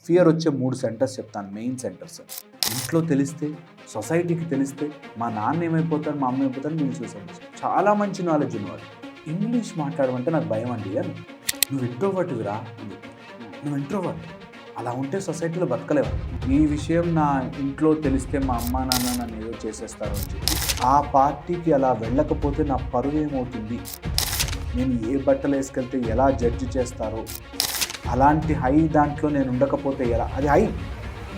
Fear వచ్చే 3 centres చెప్తాను, main centres. ఇంట్లో తెలిస్తే, సొసైటీకి తెలిస్తే మా నాన్న ఏమైపోతారు, మా అమ్మ ఏమైపోతారు, నేను సూసైడ్ చేస్తాను. చాలా మంచి నాలెడ్జ్ ఉన్నవాడు. ఇంగ్లీష్ మాట్లాడమంటే నాకు భయం అండి అని. నువ్వు ఇంట్రోవర్ట్విరా, నువ్వు ఇంట్రోవర్ట్, అలా ఉంటే సొసైటీలో బతకలేవు. ఈ విషయం నా ఇంట్లో తెలిస్తే మా అమ్మ నాన్న నన్ను ఏదో చేసేస్తారు అని చెప్పి ఆ పార్టీకి అలా వెళ్ళకపోతే నా పరువు ఏమవుతుంది, నేను ఏ బట్టలు వేసుకెళ్తే ఎలా జడ్జి చేస్తారో, అలాంటి హై దాంట్లో నేను ఉండకపోతే ఎలా, అది హై.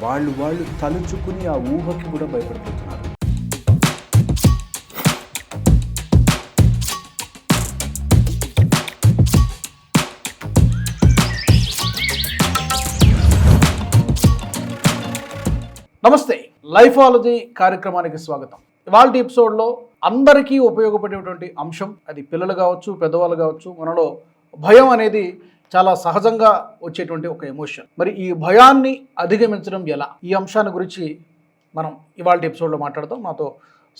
వాళ్ళు తలుచుకుని ఆ ఊహకి కూడా భయపడిపోతున్నారు. నమస్తే, లైఫాలజీ కార్యక్రమానికి స్వాగతం. ఇవాళ ఎపిసోడ్లో అందరికీ ఉపయోగపడేటువంటి అంశం, అది పిల్లలు కావచ్చు, పెద్దవాళ్ళు కావచ్చు, మనలో భయం అనేది చాలా సహజంగా వచ్చేటువంటి ఒక ఎమోషన్. మరి ఈ భయాన్ని అధిగమించడం ఎలా, ఈ అంశాన్ని గురించి మనం ఇవాళ ఎపిసోడ్లో మాట్లాడదాం. నాతో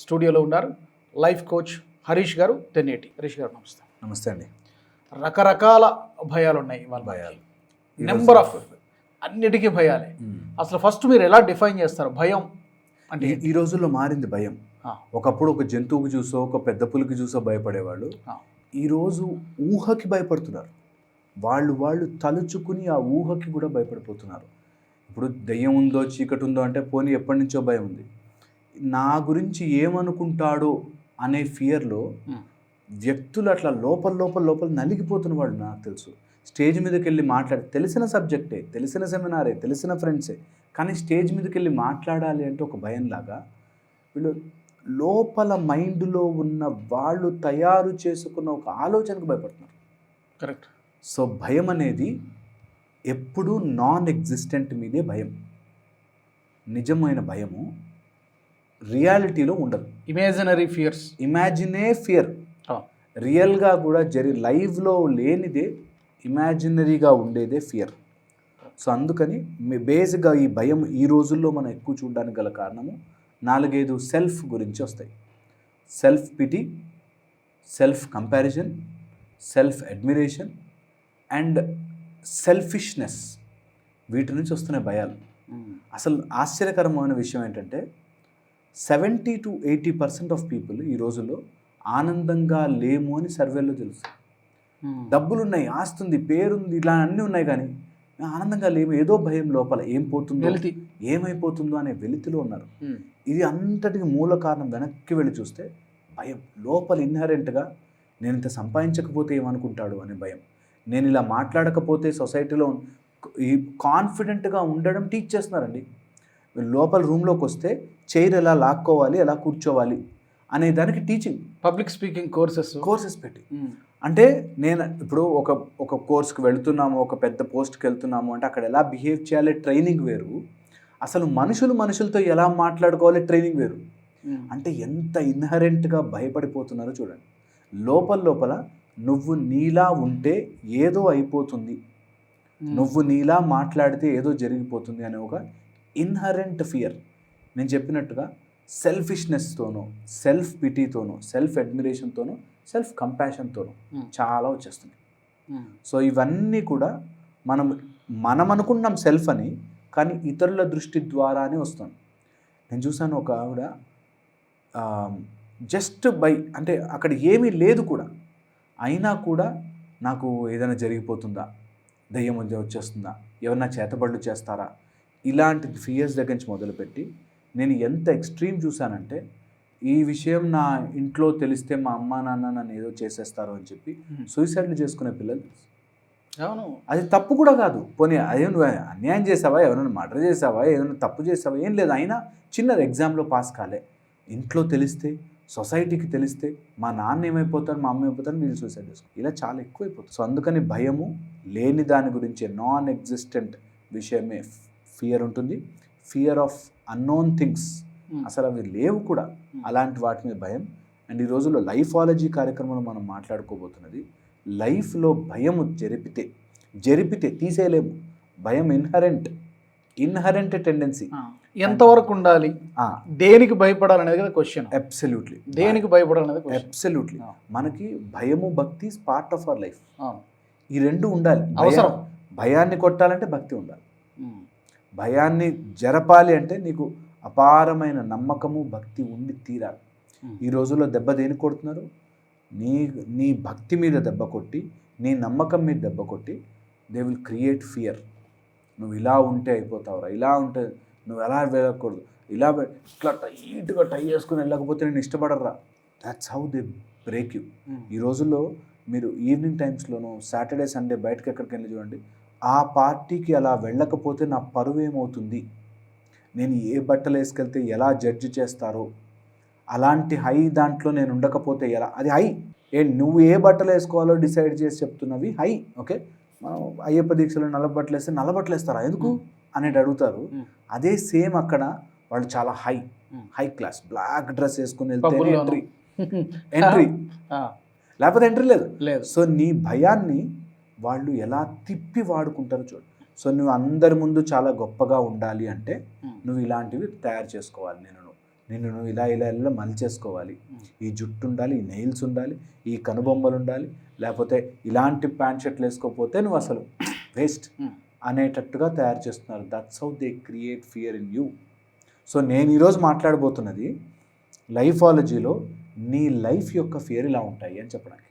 స్టూడియోలో ఉన్నారు లైఫ్ కోచ్ హరీష్ గారు, తెన్నేటి. హరీష్ గారు నమస్తే. నమస్తే అండి. రకరకాల భయాలు ఉన్నాయి ఇవాళ, భయాలు నెంబర్ ఆఫ్, అన్నిటికీ భయాలే. అసలు ఫస్ట్ మీరు ఎలా డిఫైన్ చేస్తారు భయం అంటే? ఈ రోజుల్లో మారింది భయం. ఒకప్పుడు ఒక జంతువుకి చూసో, ఒక పెద్ద పులికి చూసో భయపడేవాళ్ళు. ఈరోజు ఊహకి భయపడుతున్నారు. వాళ్ళు తలుచుకుని ఆ ఊహకి కూడా భయపడిపోతున్నారు. ఇప్పుడు దెయ్యం ఉందో, చీకటి ఉందో అంటే పోనీ ఎప్పటి నుంచో భయం ఉంది. నా గురించి ఏమనుకుంటాడో అనే ఫియర్లో వ్యక్తులు అట్లా లోపల నలిగిపోతున్న వాళ్ళు నాకు తెలుసు. స్టేజ్ మీదకి వెళ్ళి తెలిసిన సబ్జెక్టే, తెలిసిన సెమినారే, తెలిసిన ఫ్రెండ్సే, కానీ స్టేజ్ మీదకి వెళ్ళి మాట్లాడాలి అంటే ఒక భయంలాగా వీళ్ళు లోపల మైండ్లో ఉన్న వాళ్ళు తయారు చేసుకున్న ఒక ఆలోచనకు భయపడుతున్నారు. కరెక్ట్. సో భయం అనేది ఎప్పుడూ నాన్ ఎగ్జిస్టెంట్ మీదే భయం. నిజమైన భయము రియాలిటీలో ఉండదు. Imaginary fears, ఇమాజినే fear. రియల్గా కూడా లైవ్లో లేనిదే ఇమాజినరీగా ఉండేదే ఫియర్. సో అందుకని బేసిక్గా ఈ భయం ఈ రోజుల్లో మనం ఎక్కువ చూడడానికి గల కారణము 4-5 సెల్ఫ్ గురించి వస్తాయి. Self pity, self comparison, self admiration and selfishness. వీటి నుంచి వస్తున్న భయాలు. అసలు ఆశ్చర్యకరమైన విషయం ఏంటంటే 70 to 80% ఆఫ్ పీపుల్ ఈ రోజుల్లో ఆనందంగా లేము అని సర్వేలో తెలుస్తుంది. డబ్బులున్నాయి, ఆస్తుంది, పేరుంది, ఇట్లా అన్నీ ఉన్నాయి, కానీ ఆనందంగా లేము. ఏదో భయం లోపల, ఏం పోతుందో, ఏమైపోతుందో అనే వెలితిలో ఉన్నారు. ఇది అంతటికి మూల కారణం వెనక్కి వెళ్ళి చూస్తే భయం. లోపల ఇన్హరెంట్గా నేను ఇంత సంపాదించకపోతే ఏమనుకుంటాడు అనే భయం, నేను ఇలా మాట్లాడకపోతే సొసైటీలో ఈ కాన్ఫిడెంట్గా ఉండడం టీచ్ చేస్తున్నారండి. లోపల రూమ్లోకి వస్తే చైర్ ఎలా లాక్కోవాలి, ఎలా కూర్చోవాలి అనే దానికి టీచింగ్, పబ్లిక్ స్పీకింగ్ కోర్సెస్ పెట్టి. అంటే నేను ఇప్పుడు ఒక కోర్స్కి వెళుతున్నాము, ఒక పెద్ద పోస్ట్కి వెళ్తున్నాము అంటే అక్కడ ఎలా బిహేవ్ చేయాలి ట్రైనింగ్ వేరు, అసలు మనుషులతో ఎలా మాట్లాడుకోవాలి ట్రైనింగ్ వేరు. అంటే ఎంత ఇన్హరెంట్గా భయపడిపోతున్నారో చూడండి. లోపల నువ్వు నీలా ఉంటే ఏదో అయిపోతుంది, నువ్వు నీలా మాట్లాడితే ఏదో జరిగిపోతుంది అనే ఒక ఇన్హరెంట్ ఫియర్. నేను చెప్పినట్టుగా సెల్ఫిష్నెస్తోనో, సెల్ఫ్ పిటీతోనో, సెల్ఫ్ అడ్మిరేషన్తోనో, సెల్ఫ్ కంపాషన్తోనూ చాలా వచ్చేస్తుంది. సో ఇవన్నీ కూడా మనం అనుకున్నాం సెల్ఫ్ అని, కానీ ఇతరుల దృష్టి ద్వారానే వస్తుంది. నేను చూసాను ఒక ఆవిడ జస్ట్ అంటే అక్కడ ఏమీ లేదు కూడా, అయినా కూడా నాకు ఏదైనా జరిగిపోతుందా, దయ్యం వచ్చేస్తుందా, ఎవరన్నా చేతబడులు చేస్తారా, ఇలాంటి ఫియర్స్ దగ్గర నుంచి మొదలుపెట్టి నేను ఎంత ఎక్స్ట్రీమ్ చూశానంటే, ఈ విషయం నా ఇంట్లో తెలిస్తే మా అమ్మ నాన్న నన్ను ఏదో చేసేస్తారు అని చెప్పి సూసైడ్లు చేసుకునే పిల్లలు. అవును, అది తప్పు కూడా కాదు. పోనీ అదే నువ్వు అన్యాయం చేసావా, ఎవరైనా మర్డర్ చేసావా, ఏదైనా తప్పు చేసావా, ఏం లేదు, అయినా చిన్నది ఎగ్జామ్లో పాస్ కాలే, ఇంట్లో తెలిస్తే, సొసైటీకి తెలిస్తే మా నాన్న ఏమైపోతారు, మా అమ్మ ఏమైపోతారు, వీళ్ళు సూసైడ్ చేసుకో, ఇలా చాలా ఎక్కువైపోతుంది. సో అందుకని భయము లేని దాని గురించి, నాన్ ఎగ్జిస్టెంట్ విషయమే ఫియర్ ఉంటుంది. ఫియర్ ఆఫ్ అన్నోన్ థింగ్స్, అసలు అవి లేవు కూడా, అలాంటి వాటి మీద భయం. అండ్ ఈ రోజుల్లో లైఫాలజీ కార్యక్రమంలో మనం మాట్లాడుకోబోతున్నది, లైఫ్లో భయము జరిపితే తీసేయలేము. భయం ఇన్హరెంట్ టెండెన్సీ. ఎంతవరకు ఉండాలి, దేనికి భయపడాలనేది కదా క్వశ్చన్. అబ్సల్యూట్లీ, దేనికి భయపడాలనేది అబ్సల్యూట్లీ. మనకి భయము, భక్తి పార్ట్ ఆఫ్ అవర్ లైఫ్. ఈ రెండు ఉండాలి, అవసరం. భయాన్ని కొట్టాలంటే భక్తి ఉండాలి. భయాన్ని జరపాలి అంటే నీకు అపారమైన నమ్మకము భక్తి ఉండి తీరాలి. ఈ రోజుల్లో దెబ్బ దేనికి కొడుతున్నారు? నీ భక్తి మీద దెబ్బ కొట్టి, నీ నమ్మకం మీద దెబ్బ కొట్టి దే విల్ క్రియేట్ ఫియర్. నువ్వు ఇలా ఉంటే అయిపోతావురా, ఇలా ఉంటే నువ్వు ఎలా వెళ్ళకూడదు, ఇట్లా టైట్గా టై చేసుకుని వెళ్ళకపోతే నేను ఇష్టపడరా. That's how they break you. ఈ రోజుల్లో మీరు ఈవినింగ్ టైమ్స్లోనూ సాటర్డే సండే బయటకు ఎక్కడికి వెళ్ళి చూడండి, ఆ పార్టీకి అలా వెళ్ళకపోతే నా పరువు ఏమవుతుంది, నేను ఏ బట్టలు వేసుకెళ్తే ఎలా జడ్జి చేస్తారో, అలాంటి హై దాంట్లో నేను ఉండకపోతే ఎలా, అది హై. నువ్వు ఏ బట్టలు వేసుకోవాలో డిసైడ్ చేసి చెప్తున్నవి హై. ఓకే, మనం అయ్యప్ప దీక్షలో నల్ల బట్టలు వేస్తే నల్ల బట్టలు వేస్తారా ఎందుకు అనేది అడుగుతారు. అదే సేమ్ అక్కడ వాళ్ళు చాలా హై క్లాస్ బ్లాక్ డ్రెస్ వేసుకుని వెళ్తే ఎంట్రీ లేకపోతే ఎంట్రీ లేదు. సో నీ భయాన్ని వాళ్ళు ఎలా తిప్పి వాడుకుంటారో చూడు. సో నువ్వు అందరి ముందు చాలా గొప్పగా ఉండాలి అంటే నువ్వు ఇలాంటివి తయారు చేసుకోవాలి. నువ్వు ఇలా మలిచేసుకోవాలి. ఈ జుట్టు ఉండాలి, ఈ నెయిల్స్ ఉండాలి, ఈ కనుబొమ్మలు ఉండాలి, లేకపోతే ఇలాంటి ప్యాంట్ షర్ట్లు వేసుకోకపోతే నువ్వు అసలు వేస్ట్ అనేటట్టుగా తయారు చేస్తున్నారు. That's how they create fear in you. So నేను ఈరోజు మాట్లాడబోతున్నది లైఫాలజీలో నీ లైఫ్ యొక్క ఫియర్ ఇలా ఉంటాయి అని చెప్పడానికి.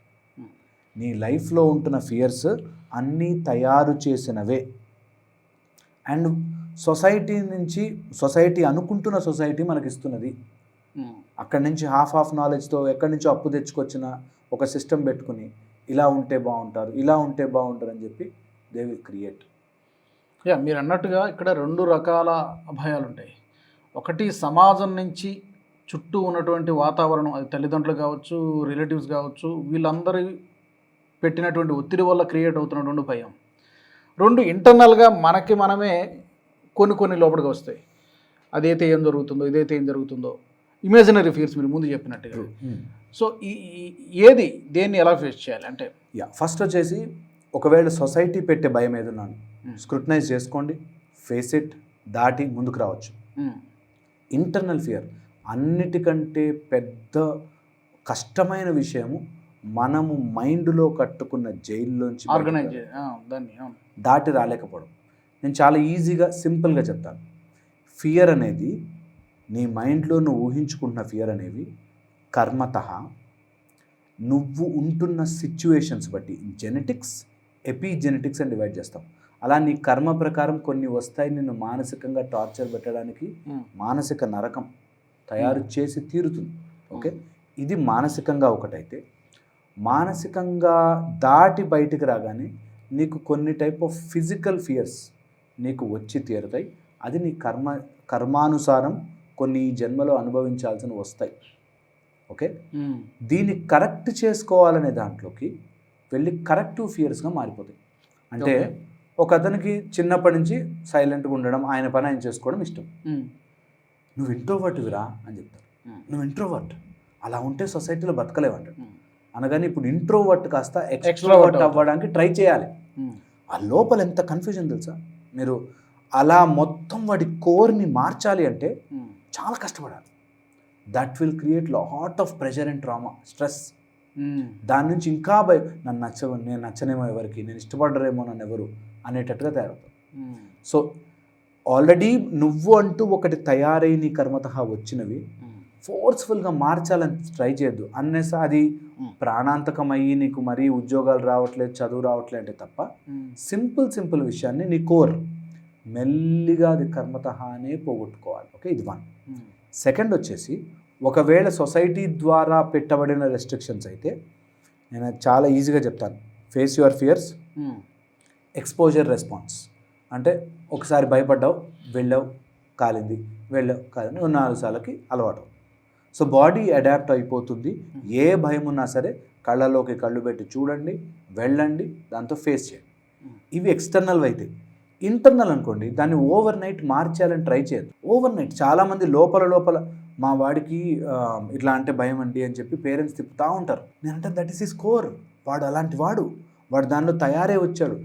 నీ లైఫ్లో ఉంటున్న ఫియర్స్ అన్నీ తయారు చేసినవే. అండ్ సొసైటీ అనుకుంటున్న సొసైటీ మనకి ఇస్తున్నది. అక్కడి నుంచి హాఫ్ నాలెడ్జ్తో ఎక్కడి నుంచో అప్పు తెచ్చుకొచ్చిన ఒక సిస్టమ్ పెట్టుకుని ఇలా ఉంటే బాగుంటారు, ఇలా ఉంటే బాగుంటారు అని చెప్పి దే విల్ క్రియేట్. మీరు అన్నట్టుగా ఇక్కడ 2 రకాల భయాలు ఉంటాయి. ఒకటి సమాజం నుంచి చుట్టూ ఉన్నటువంటి వాతావరణం, అది తల్లిదండ్రులు కావచ్చు, రిలేటివ్స్ కావచ్చు, వీళ్ళందరూ పెట్టినటువంటి ఒత్తిడి వల్ల క్రియేట్ అవుతున్నటువంటి భయం. 2 ఇంటర్నల్గా మనమే కొన్ని లోపలికి వస్తాయి. అదైతే ఏం జరుగుతుందో, ఇదైతే ఏం జరుగుతుందో, ఇమాజినరీ ఫియర్స్ మీరు ముందు చెప్పినట్టుగా. సో ఏది దేన్ని ఎలా ఫేస్ చేయాలి అంటే ఫస్ట్ వచ్చేసి ఒకవేళ సొసైటీ పెట్టే భయం ఏదన్నాను స్క్రూటనైజ్ చేసుకోండి, ఫేస్ ఇట్, దాటి ముందుకు రావచ్చు. ఇంటర్నల్ ఫియర్ అన్నిటికంటే పెద్ద కష్టమైన విషయము. మనము మైండ్లో కట్టుకున్న జైల్లోంచి దాటి రాలేకపోవడం. నేను చాలా ఈజీగా సింపుల్గా చెప్తాను. ఫియర్ అనేది నీ మైండ్లో నువ్వు ఊహించుకుంటున్న ఫియర్ అనేవి కర్మతః నువ్వు ఉంటున్న సిచ్యువేషన్స్ బట్టి జెనెటిక్స్, ఎపిజెనెటిక్స్ అని డివైడ్ చేస్తాం. అలా నీ కర్మ ప్రకారం కొన్ని వస్తాయి, నిన్ను మానసికంగా టార్చర్ పెట్టడానికి మానసిక నరకం తయారు చేసి తీరుతుంది. ఓకే, ఇది మానసికంగా ఒకటైతే, మానసికంగా దాటి బయటికి రాగానే నీకు కొన్ని టైప్ ఆఫ్ ఫిజికల్ ఫియర్స్ నీకు వచ్చి తీరుతాయి. అది నీ కర్మానుసారం కొన్ని జన్మలో అనుభవించాల్సిన వస్తాయి. ఓకే, దీన్ని కరెక్ట్ చేసుకోవాలనే దాంట్లోకి వెళ్ళి కరెక్టివ్ ఫియర్స్గా మారిపోతాయి. అంటే ఒక అతనికి చిన్నప్పటి నుంచి సైలెంట్గా ఉండడం, ఆయన పని ఆయన చేసుకోవడం ఇష్టం. నువ్వు ఇంట్రోవర్ట్విరా అని చెప్తారు. నువ్వు ఇంట్రోవర్ట్, అలా ఉంటే సొసైటీలో బతకలేవంటాడు. అనగానే ఇప్పుడు ఇంట్రోవర్ట్ కాస్త ఎక్స్ట్రోవర్ట్ అవ్వడానికి ట్రై చేయాలి. ఆ లోపల ఎంత కన్ఫ్యూజన్ తెలుసా. మీరు అలా మొత్తం వాడి కోర్ని మార్చాలి అంటే చాలా కష్టపడాలి. That will create lot of pressure and trauma, stress. దాని నుంచి ఇంకా నేను నచ్చనేమో ఎవరికి, నేను ఇష్టపడరేమో నన్ను ఎవరు అనేటట్టుగా తయారవుతావు. సో ఆల్రెడీ నువ్వు అంటూ ఒకటి తయారై నీ కర్మతః వచ్చినవి ఫోర్స్ఫుల్గా మార్చాలని ట్రై చేయొద్దు. అది ప్రాణాంతకం అయ్యి నీకు మరీ ఉద్యోగాలు రావట్లేదు, చదువు రావట్లేదు అంటే తప్ప సింపుల్ విషయాన్ని నీ కోర్ మెల్లిగా అది కర్మతఃనే పోగొట్టుకోవాలి. ఓకే, ఇది 1. సెకండ్ వచ్చేసి ఒకవేళ సొసైటీ ద్వారా పెట్టబడిన రెస్ట్రిక్షన్స్ అయితే నేను చాలా ఈజీగా చెప్తాను. Face your fears, exposure response. అంటే ఒకసారి భయపడ్డావు, వెళ్ళావు, కాలింది, 4 సార్లకి అలవాటు. సో బాడీ అడాప్ట్ అయిపోతుంది. ఏ భయం ఉన్నా సరే కళ్ళలోకి కళ్ళు పెట్టి చూడండి, వెళ్ళండి, దాంతో ఫేస్ చేయండి. ఇవి ఎక్స్టర్నల్ అయితే. ఇంటర్నల్ అనుకోండి, దాన్ని ఓవర్ నైట్ మార్చేయాలని ట్రై చేయదు. ఓవర్ నైట్ చాలామంది లోపల మా వాడికి ఇట్లా అంటే భయం అండి అని చెప్పి పేరెంట్స్ తిప్పుతూ ఉంటారు. నేనంటే దట్ ఈస్ హిస్ కోర్. వాడు అలాంటి వాడు, వాడు దానిలో తయారే వచ్చాడు.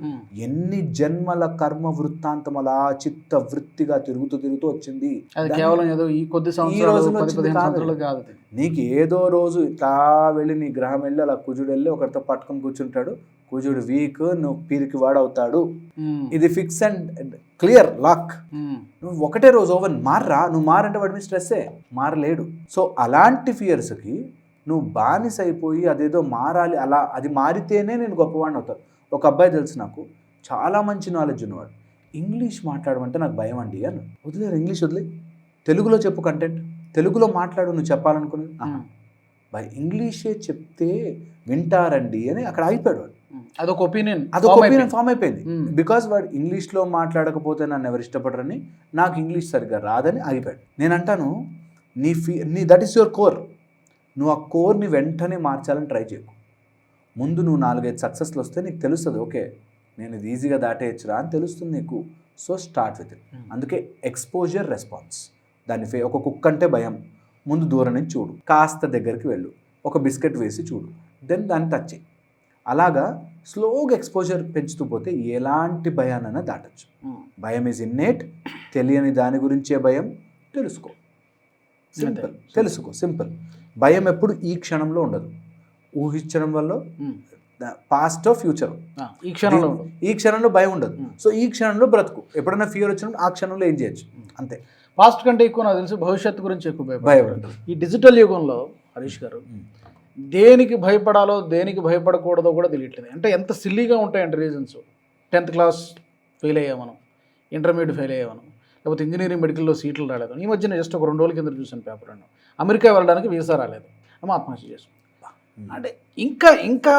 ఎన్ని జన్మల కర్మ వృత్తాంతం అలా చిత్త వృత్తిగా తిరుగుతూ వచ్చింది. అది కేవలం ఏదో ఈ కొద్ది సంవత్సరాలు కాదు. నీకు ఏదో రోజు ఇట్లా వెళ్ళి నీ గ్రహం వెళ్ళి అలా కుజుడు వెళ్ళి ఒకరితో పట్టుకొని కూర్చుంటాడు. కుజుడు వీక్, నువ్వు పీరికి వాడవుతాడు. ఇది ఫిక్స్ అండ్ క్లియర్ లాక్. నువ్వు ఒకటే రోజు ఓవర్ మారరా, నువ్వు మారంటే వాడి మీద స్ట్రెస్సే, మారలేడు. సో అలాంటి ఫియర్స్కి నువ్వు బానిస అయిపోయి అదేదో మారాలి, అలా అది మారితేనే నేను గొప్పవాడిని అవుతాను. ఒక అబ్బాయి తెలుసు నాకు, చాలా మంచి నాలెడ్జ్ ఉన్నవాడు. ఇంగ్లీష్ మాట్లాడమంటే నాకు భయం అండి అని. వదిలేరు, ఇంగ్లీష్ వదిలే, తెలుగులో చెప్పు కంటెంట్, తెలుగులో మాట్లాడు నువ్వు చెప్పాలనుకుని. బై ఇంగ్లీషే చెప్తే వింటారండి అని అక్కడ ఆగిపోయాడు వాడు. అదొక ఒపీనియన్ ఫామ్ అయిపోయింది. బికాస్ వాడు ఇంగ్లీష్లో మాట్లాడకపోతే నన్ను ఎవరు ఇష్టపడరని, నాకు ఇంగ్లీష్ సరిగ్గా రాదని ఆగిపోయాడు. నేను అంటాను, నీ దట్ ఈస్ యువర్ కోర్. నువ్వు ఆ కోర్ని వెంటనే మార్చాలని ట్రై చేయకు. ముందు నువ్వు 4-5 సక్సెస్లు వస్తే నీకు తెలుస్తుంది, ఓకే నేను ఇది ఈజీగా దాటేయచ్చురా అని తెలుస్తుంది నీకు. So start with it. అందుకే ఎక్స్పోజర్ రెస్పాన్స్. దాన్ని ఒక కుక్క అంటే భయం, ముందు దూరం నుంచి చూడు, కాస్త దగ్గరికి వెళ్ళు, ఒక బిస్కెట్ వేసి చూడు, దెన్ దాన్ని టచ్ చేయి. అలాగా స్లోగా ఎక్స్పోజర్ పెంచుతూ పోతే ఎలాంటి భయానైనా దాటచ్చు. భయం ఈజ్ ఇన్నేట్. తెలియని దాని గురించే భయం, తెలుసుకో, సింపుల్. తెలుసుకో, సింపుల్. భయం ఎప్పుడు ఈ క్షణంలో ఉండదు, ఊహించడం వల్ల పాస్ట్ ఫ్యూచర్. ఈ క్షణంలో భయం ఉండదు. సో ఈ క్షణంలో బ్రతుకు. ఎప్పుడైనా ఫియర్ వచ్చినప్పుడు ఆ క్షణంలో ఏం చేయొచ్చు, అంతే. పాస్ట్ కంటే ఎక్కువ నాకు తెలిసి భవిష్యత్తు గురించి ఎక్కువ భయపడదు. ఈ డిజిటల్ యుగంలో హరీష్ గారు దేనికి భయపడాలో దేనికి భయపడకూడదో కూడా తెలియట్లేదు. అంటే ఎంత సిల్లీగా ఉంటాయంటే రీజన్స్. 10th క్లాస్ ఫెయిల్ అయ్యా మనం, ఇంటర్మీడియట్ ఫెయిల్ అయ్యా మనం, లేకపోతే ఇంజనీరింగ్ మెడికల్లో సీట్లు రాలేదు. ఈ మధ్యన జస్ట్ ఒక 2 రోజుల కింద చూసాను పేపర్ అన్న, అమెరికా వెళ్ళడానికి వీసా రాలేదు, ఆత్మహత్య చేసుకున్నాం. అంటే ఇంకా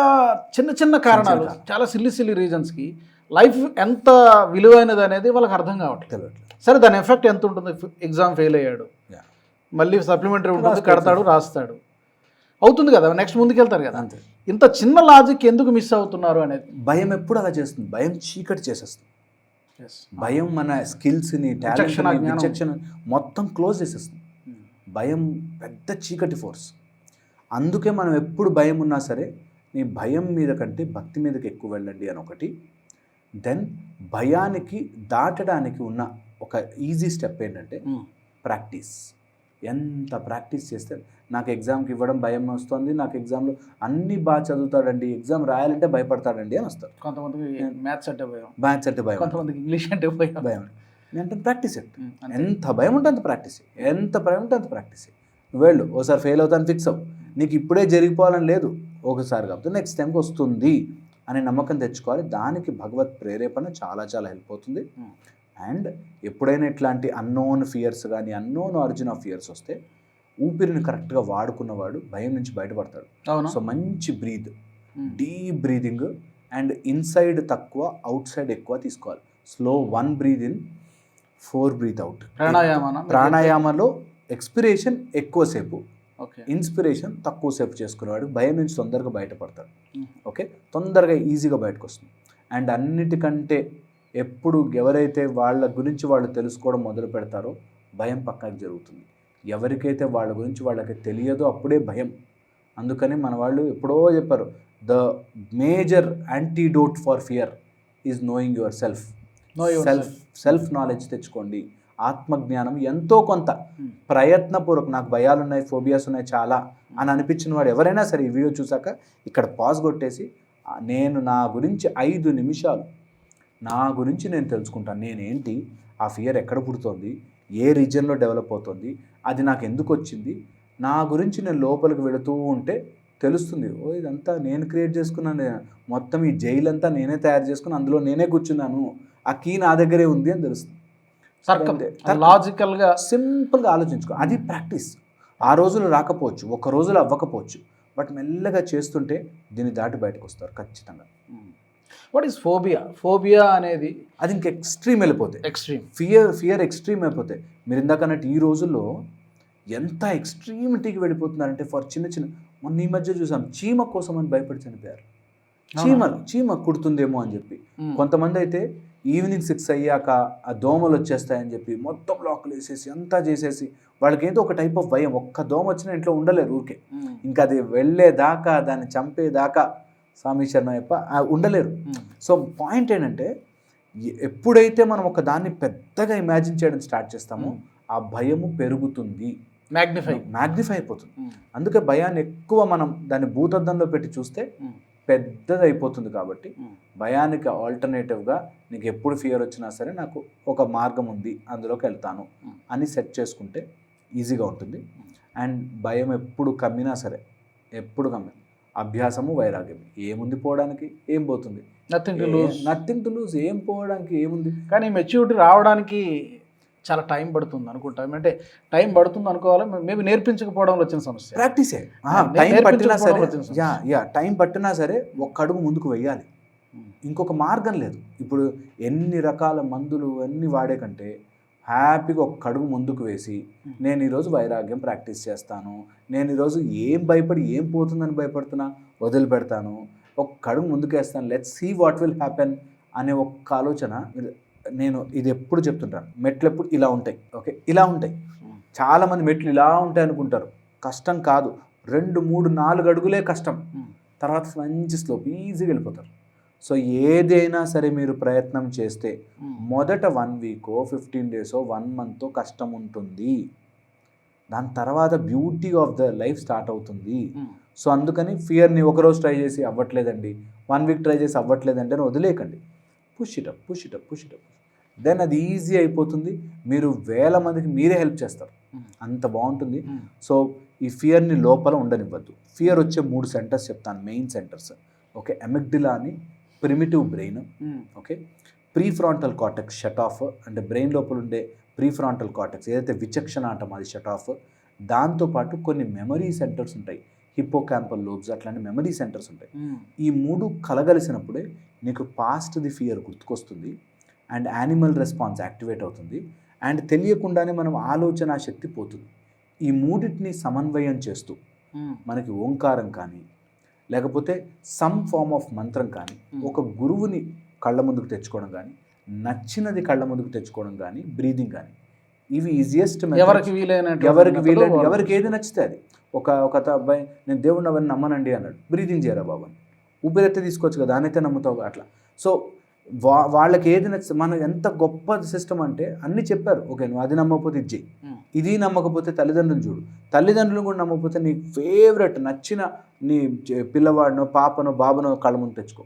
చిన్న చిన్న కారణాలు, చాలా సిల్లీ రీజన్స్కి లైఫ్ ఎంత విలువైనది అనేది వాళ్ళకి అర్థం కావట్లేదు. సరే దాని ఎఫెక్ట్ ఎంత ఉంటుంది? ఎగ్జామ్ ఫెయిల్ అయ్యాడు, మళ్ళీ సప్లిమెంటరీ ఉంటుంది, కడతాడు, రాస్తాడు, అవుతుంది కదా, నెక్స్ట్ ముందుకెళ్తారు కదా. అంతే. ఇంత చిన్న లాజిక్ ఎందుకు మిస్ అవుతున్నారు అనేది. భయం ఎప్పుడు అలా చేస్తుంది, భయం చీకటి చేసేస్తుంది. భయం మన స్కిల్స్ని, టాలెంట్ మొత్తం క్లోజ్ చేసేస్తుంది. భయం పెద్ద చీకటి ఫోర్స్. అందుకే మనం ఎప్పుడు భయం ఉన్నా సరే నీ భయం మీద కంటే భక్తి మీదకి ఎక్కువ వెళ్ళండి అని ఒకటి. దెన్ భయానికి దాటడానికి ఉన్న ఒక ఈజీ స్టెప్ ఏంటంటే ప్రాక్టీస్. ఎంత ప్రాక్టీస్ చేస్తే, నాకు ఎగ్జామ్కి ఇవ్వడం భయం వస్తుంది, నాకు ఎగ్జామ్లో అన్నీ బాగా చదువుతాడండి, ఎగ్జామ్ రాయాలంటే భయపడతాడండి అని వస్తారు. కొంతమందికి మ్యాథ్స్ అంటే భయం, కొంతమందికి ఇంగ్లీష్ అంటే భయం. నేను ప్రాక్టీస్ ఎంత భయం ఉంటే అంత ప్రాక్టీస్, ఎంత భయం ఉంటే అంత ప్రాక్టీస్. నువ్వు వెళ్ళు, ఓసారి ఫెయిల్ అవుతాను ఫిక్స్ అవ్వు. నీకు ఇప్పుడే జరిగిపోవాలని లేదు, ఒకసారి కాకపోతే నెక్స్ట్ టైంకి వస్తుంది అనే నమ్మకం తెచ్చుకోవాలి. దానికి భగవత్ ప్రేరేపణ చాలా చాలా హెల్ప్ అవుతుంది. అండ్ ఎప్పుడైనా ఇట్లాంటి అన్నోన్ ఫియర్స్ కానీ, అన్నోన్ ఆరిజిన్ ఆఫ్ ఫియర్స్ వస్తే ఊపిరిని కరెక్ట్గా వాడుకున్నవాడు భయం నుంచి బయటపడతాడు. సో మంచి breath, deep breathing, and inside తక్కువ, అవుట్ సైడ్ ఎక్కువ తీసుకోవాలి. Slow 1 breath in, 4 breath out. ప్రాణాయామలో ఎక్స్పిరేషన్ ఎక్కువసేపు, ఇన్స్పిరేషన్ తక్కువసేపు చేసుకునేవాడు భయం నుంచి తొందరగా బయటపడతాడు. ఓకే, తొందరగా ఈజీగా బయటకు వస్తుంది. అండ్ అన్నిటికంటే ఎప్పుడు ఎవరైతే వాళ్ళ గురించి వాళ్ళు తెలుసుకోవడం మొదలు పెడతారో భయం పక్కకి జరుగుతుంది. ఎవరికైతే వాళ్ళ గురించి వాళ్ళకి తెలియదో అప్పుడే భయం. అందుకని మన వాళ్ళు ఎప్పుడో చెప్పారు, the major antidote for fear is knowing your self. Self knowledge తెచ్చుకోండి. ఆత్మజ్ఞానం ఎంతో కొంత ప్రయత్నపూర్వకం. నాకు భయాలు ఉన్నాయి, ఫోబియాస్ ఉన్నాయి చాలా అని అనిపించిన వాడు ఎవరైనా సరే ఈ వీడియో చూసాక ఇక్కడ పాజ్ కొట్టేసి, నేను నా గురించి 5 నిమిషాలు నా గురించి నేను తెలుసుకుంటాను, నేనేంటి, ఆ ఫియర్ ఎక్కడ పుడుతోంది, ఏ రీజన్లో డెవలప్ అవుతుంది, అది నాకు ఎందుకు వచ్చింది, నా గురించి నేను లోపలికి వెళుతూ ఉంటే తెలుస్తుంది. ఓ ఇదంతా నేను క్రియేట్ చేసుకున్నాను, మొత్తం ఈ జైలు అంతా నేనే తయారు చేసుకుని అందులో నేనే కూర్చున్నాను, ఆ కీ నా దగ్గరే ఉంది అని తెలుస్తుంది. లాజికల్గా సింపుల్గా ఆలోచించుకో. అది ప్రాక్టీస్. ఆ రోజులు రాకపోవచ్చు, ఒక రోజులో అవ్వకపోవచ్చు, బట్ మెల్లగా చేస్తుంటే దీన్ని దాటి బయటకు వస్తారు ఖచ్చితంగా. What is phobia? ఫోబియా అనేది అది ఇంక ఎక్స్ట్రీమ్ వెళ్ళిపోతాయి. ఫియర్ ఎక్స్ట్రీమ్ అయిపోతాయి. మీరు ఇందాక అన్నట్టు ఈ రోజుల్లో ఎంత ఎక్స్ట్రీమిటీకి వెళ్ళిపోతున్నారంటే, ఫర్ చిన్న మొన్న ఈ మధ్య చూసాం, చీమ కోసం అని భయపడి చనిపోయారు. చీమ కుడుతుందేమో అని చెప్పి. కొంతమంది అయితే ఈవినింగ్ 6 అయ్యాక ఆ దోమలు వచ్చేస్తాయని చెప్పి మొత్తం లాక్లు వేసేసి అంతా చేసేసి, వాళ్ళకి ఏదో ఒక టైప్ ఆఫ్ భయం. ఒక్క దోమ వచ్చినా ఇంట్లో ఉండలేరు ఊరికే. ఇంకా అది వెళ్ళేదాకా, దాన్ని చంపేదాకా స్వామి శరణయ్యప్ప ఉండలేరు. సో పాయింట్ ఏంటంటే ఎప్పుడైతే మనం ఒక దాన్ని పెద్దగా ఇమాజిన్ చేయడం స్టార్ట్ చేస్తామో ఆ భయము పెరుగుతుంది, మ్యాగ్నిఫై అయిపోతుంది. అందుకే భయాన్ని ఎక్కువ మనం దాన్ని భూతద్దంలో పెట్టి చూస్తే పెద్దది అయిపోతుంది. కాబట్టి భయానికి ఆల్టర్నేటివ్గా నీకు ఎప్పుడు ఫియర్ వచ్చినా సరే నాకు ఒక మార్గం ఉంది, అందులోకి వెళ్తాను అని సెట్ చేసుకుంటే ఈజీగా ఉంటుంది. అండ్ భయం ఎప్పుడు కమ్మినా సరే, ఎప్పుడు కమ్మిన అభ్యాసము వైరాగ్యం ఏముంది, పోవడానికి ఏం పోతుంది, నథింగ్ టు లూజ్, ఏం పోవడానికి ఏముంది. కానీ మెచ్యూరిటీ రావడానికి చాలా టైం పడుతుంది అనుకుంటాం. అంటే టైం పడుతుంది అనుకోవాలి, మేబీ నేర్పించకపోవడంలో వచ్చిన సమస్య. ప్రాక్టీసే, టైం పట్టినా సరే, టైం పట్టినా సరే ఒక్క అడుగు ముందుకు వెయ్యాలి. ఇంకొక మార్గం లేదు. ఇప్పుడు ఎన్ని రకాల మందులు అన్నీ వాడే కంటే హ్యాపీగా ఒక్క అడుగు ముందుకు వేసి నేను ఈరోజు వైరాగ్యం ప్రాక్టీస్ చేస్తాను, నేను ఈరోజు ఏం భయపడి ఏం పోతుందని భయపడుతున్నా వదిలిపెడతాను, ఒక్క అడుగు ముందుకు వేస్తాను, let's see what will happen అనే ఒక్క ఆలోచన. నేను ఇది ఎప్పుడు చెప్తుంటాను, మెట్లు ఎప్పుడు ఇలా ఉంటాయి, ఓకే, ఇలా ఉంటాయి. చాలామంది మెట్లు ఇలా ఉంటాయి అనుకుంటారు. కష్టం కాదు, 2, 3, 4 అడుగులే కష్టం, తర్వాత మంచి స్లోప్, ఈజీగా వెళ్ళిపోతారు. సో ఏదైనా సరే మీరు ప్రయత్నం చేస్తే మొదట 1 వీకో 15 డేసో 1 మంతో కష్టం ఉంటుంది, దాని తర్వాత beauty of the life start అవుతుంది. సో అందుకని ఫియర్ని ఒకరోజు ట్రై చేసి అవ్వట్లేదండి, 1 వీక్ ట్రై చేసి అవ్వట్లేదండి అని వదిలేయకండి. Push it up. దెన్ అది ఈజీ అయిపోతుంది. మీరు 1000 మందికి మీరే హెల్ప్ చేస్తారు, అంత బాగుంటుంది. సో ఈ ఫియర్ని లోపల ఉండనివ్వద్దు. ఫియర్ వచ్చే 3 సెంటర్స్ చెప్తాను, మెయిన్ సెంటర్స్. ఓకే, అమిగ్డిలా అని primitive brain, okay, prefrontal cortex shut off, అంటే బ్రెయిన్ లోపల ఉండే ప్రీఫ్రాంటల్ కార్టెక్స్ ఏదైతే విచక్షణ అంటాం అది షట్ ఆఫ్. దాంతోపాటు కొన్ని మెమరీ సెంటర్స్ ఉంటాయి, హిప్పోకాంపల్ లోబ్స్, అట్లాంటి మెమరీ సెంటర్స్ ఉంటాయి. ఈ 3 కలగలిసినప్పుడే నీకు పాస్ట్ది ఫియర్ గుర్తుకొస్తుంది అండ్ యానిమల్ రెస్పాన్స్ యాక్టివేట్ అవుతుంది అండ్ తెలియకుండానే మనం ఆలోచన శక్తి పోతుంది. ఈ 3టిని సమన్వయం చేస్తూ మనకి ఓంకారం కానీ లేకపోతే సమ్ ఫార్మ్ ఆఫ్ మంత్రం కానీ, ఒక గురువుని కళ్ళ ముందుకు తెచ్చుకోవడం కానీ, నచ్చినది కళ్ళ ముందుకు తెచ్చుకోవడం కానీ, బ్రీదింగ్ కానీ, ఇవి ఈజియెస్ట్. ఎవరికి ఏది నచ్చితే అది. ఒక అబ్బాయి నేను దేవుడిని అవన్నీ నమ్మనండి అన్నాడు, బ్రీదింగ్ చేయరా బాబు అని, ఊపిరైతే తీసుకోవచ్చు కదా, దానైతే నమ్ముతావు అట్లా. సో వాళ్ళకి ఏది నచ్చితే, మన ఎంత గొప్ప సిస్టమ్ అంటే అన్నీ చెప్పారు. ఓకే, నువ్వు అది నమ్మకపోతే ఇది చెయ్యి, ఇది నమ్మకపోతే తల్లిదండ్రులు చూడు, తల్లిదండ్రులు కూడా నమ్మకపోతే నీ ఫేవరెట్ నచ్చిన నీ పిల్లవాడినో పాపనో బాబునో కళ్ళ ముందు తెచ్చుకో.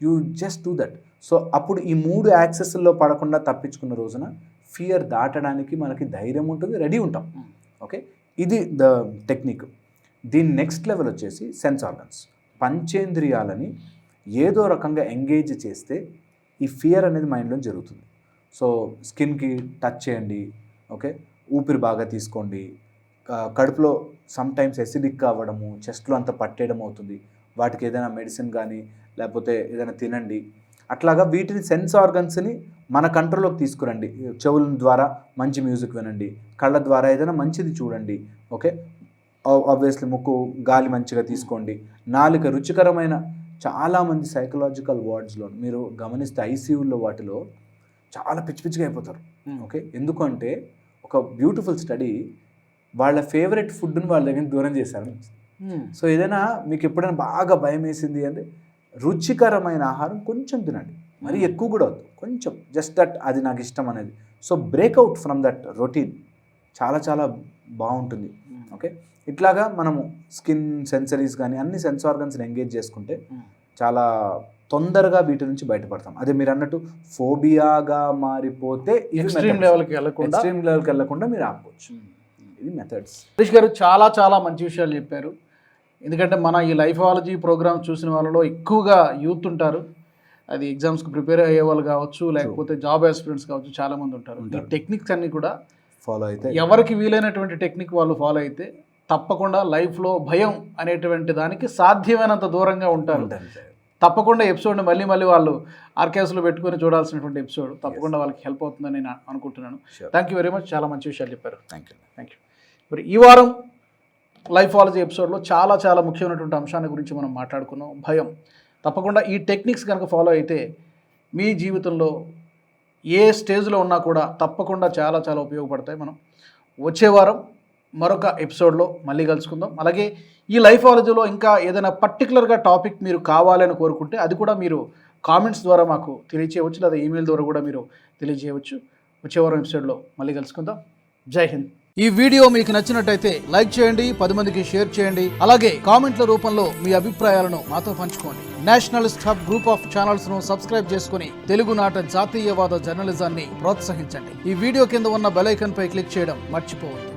You just do that. So అప్పుడు ఈ 3 యాక్సెస్లో పడకుండా తప్పించుకున్న రోజున ఫియర్ దాటడానికి మనకి ధైర్యం ఉంటుంది, రెడీ ఉంటాం. ఓకే, ఇది ద టెక్నిక్. దీని నెక్స్ట్ లెవెల్ వచ్చేసి సెన్స్ ఆర్గన్స్. పంచేంద్రియాలని ఏదో రకంగా ఎంగేజ్ చేస్తే ఈ ఫియర్ అనేది మైండ్లో జరుగుతుంది. సో స్కిన్కి టచ్ చేయండి, ఓకే, ఊపిరి బాగా తీసుకోండి, కడుపులో సమ్టైమ్స్ ఎసిడిక్ అవ్వడము, చెస్ట్లో అంతా పట్టేయడం అవుతుంది, వాటికి ఏదైనా మెడిసిన్ కానీ లేకపోతే ఏదైనా తినండి. అట్లాగా వీటిని సెన్స్ ఆర్గన్స్ని మన కంట్రోల్లోకి తీసుకురండి. చెవుల ద్వారా మంచి మ్యూజిక్ వినండి, కళ్ళ ద్వారా ఏదైనా మంచిది చూడండి, ఓకే, ఆబ్వియస్లీ ముక్కు గాలి మంచిగా తీసుకోండి, నాలుక రుచికరమైన. చాలామంది సైకలాజికల్ వార్డ్స్లో మీరు గమనిస్తే ఐసీయూలో వాటిలో చాలా పిచ్చిగా అయిపోతారు. ఓకే, ఎందుకంటే ఒక బ్యూటిఫుల్ స్టడీ, వాళ్ళ ఫేవరెట్ ఫుడ్ని వాళ్ళ దగ్గర దూరం చేశారు. సో ఏదైనా మీకు ఎప్పుడైనా బాగా భయం వేసింది అంటే రుచికరమైన ఆహారం కొంచెం తినండి, మరీ ఎక్కువ కూడా వద్దు, కొంచెం, జస్ట్ దట్ అది నాకు ఇష్టం అనేది. So breakout from that routine చాలా చాలా బాగుంటుంది. ఓకే, ఇట్లాగా మనము స్కిన్ సెన్సరీస్ కానీ అన్ని సెన్స్ ఆర్గన్స్ని ఎంగేజ్ చేసుకుంటే చాలా తొందరగా వీటి నుంచి బయటపడతాం. అదే మీరు అన్నట్టు ఫోబియాగా మారిపోతే ఎక్స్ట్రీమ్ లెవెల్కి వెళ్ళకుండా మీరు ఆపుకోవచ్చు. ఇది మెథడ్స్. హరీష్ గారు చాలా చాలా మంచి విషయాలు చెప్పారు. ఎందుకంటే మన ఈ లైఫాలజీ ప్రోగ్రామ్ చూసిన వాళ్ళలో ఎక్కువగా యూత్ ఉంటారు. అది ఎగ్జామ్స్కి ప్రిపేర్ అయ్యే వాళ్ళు కావచ్చు, లేకపోతే జాబ్ ఆస్పిరెంట్స్ కావచ్చు, చాలామంది ఉంటారు. ఈ టెక్నిక్స్ అన్నీ కూడా ఫాలో అయితే, ఎవరికి వీలైనటువంటి టెక్నిక్ వాళ్ళు ఫాలో అయితే తప్పకుండా లైఫ్లో భయం అనేటువంటి దానికి సాధ్యమైనంత దూరంగా ఉంటారు. తప్పకుండా ఎపిసోడ్ని మళ్ళీ వాళ్ళు ఆర్కైవ్స్లో పెట్టుకొని చూడాల్సినటువంటి ఎపిసోడ్ తప్పకుండా వాళ్ళకి హెల్ప్ అవుతుందని నేను అనుకుంటున్నాను. థ్యాంక్ యూ వెరీ మచ్, చాలా మంచి విషయాలు చెప్పారు. Thank you. మరి ఈ వారం లైఫాలజీ ఎపిసోడ్లో చాలా చాలా ముఖ్యమైనటువంటి అంశాన్ని గురించి మనం మాట్లాడుకున్నాం, భయం. తప్పకుండా ఈ టెక్నిక్స్ కనుక ఫాలో అయితే మీ జీవితంలో ఏ స్టేజ్లో ఉన్నా కూడా తప్పకుండా చాలా చాలా ఉపయోగపడతాయి. మనం వచ్చే వారం మరొక ఎపిసోడ్లో మళ్ళీ కలుసుకుందాం. అలాగే ఈ లైఫాలజీలో ఇంకా ఏదైనా పర్టికులర్గా టాపిక్ మీరు కావాలని కోరుకుంటే అది కూడా మీరు కామెంట్స్ ద్వారా మాకు తెలియజేయవచ్చు, లేదా ఈమెయిల్ ద్వారా కూడా మీరు తెలియజేయవచ్చు. వచ్చే వారం ఎపిసోడ్లో మళ్ళీ కలుసుకుందాం. జై హింద్. ఈ వీడియో మీకు నచ్చినట్టయితే లైక్ చేయండి, 10 మందికి షేర్ చేయండి. అలాగే కామెంట్ల రూపంలో మీ అభిప్రాయాలను మాతో పంచుకోండి. Nationalist hub group of channels ను సబ్స్క్రైబ్ చేసుకుని తెలుగునాట జాతీయవాద జర్నలిజాన్ని ప్రోత్సహించండి. ఈ వీడియో కింద ఉన్న బెల్ ఐకాన్ పై క్లిక్ చేయడం మర్చిపోవద్దు.